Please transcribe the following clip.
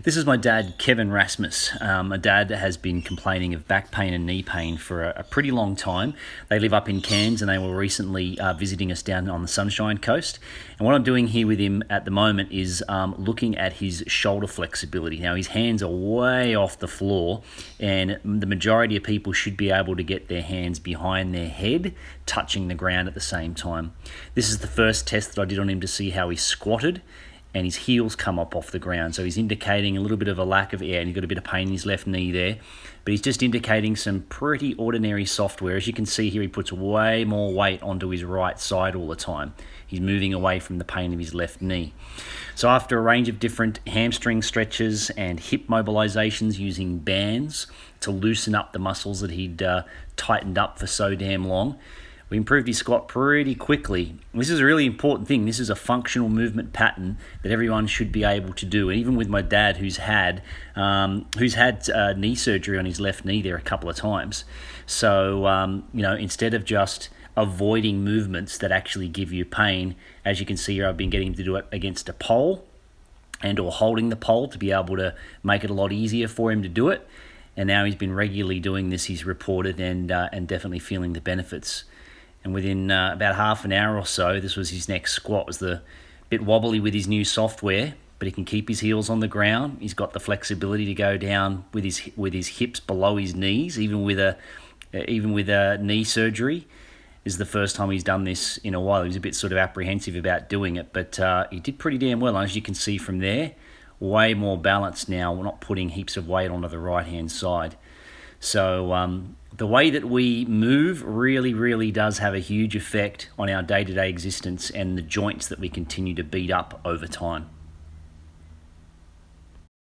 This is my dad, Kevin Rasmus. My dad has been complaining of back pain and knee pain for a pretty long time. They live up in Cairns and they were recently visiting us down on the Sunshine Coast. And what I'm doing here with him at the moment is looking at his shoulder flexibility. Now, his hands are way off the floor, and the majority of people should be able to get their hands behind their head, touching the ground at the same time. This is the first test that I did on him to see how he squatted, and his heels come up off the ground. So he's indicating a little bit of a lack of air, and he's got a bit of pain in his left knee there. But he's just indicating some pretty ordinary software. As you can see here, he puts way more weight onto his right side all the time. He's moving away from the pain of his left knee. So after a range of different hamstring stretches and hip mobilisations using bands to loosen up the muscles that he'd tightened up for so damn long, we improved his squat pretty quickly. This is a really important thing. This is a functional movement pattern that everyone should be able to do. And even with my dad, who's had knee surgery on his left knee there a couple of times. So instead of just avoiding movements that actually give you pain, as you can see here, I've been getting him to do it against a pole and or holding the pole to be able to make it a lot easier for him to do it. And now he's been regularly doing this. He's reported and definitely feeling the benefits. And within about half an hour or so, this was his next squat. It was the bit wobbly with his new software, but he can keep his heels on the ground. He's got the flexibility to go down with his hips below his knees, even with a knee surgery. This is the first time he's done this in a while. He was a bit sort of apprehensive about doing it, but he did pretty damn well. And as you can see from there, way more balanced now. We're not putting heaps of weight onto the right-hand side. So the way that we move really, really does have a huge effect on our day-to-day existence and the joints that we continue to beat up over time.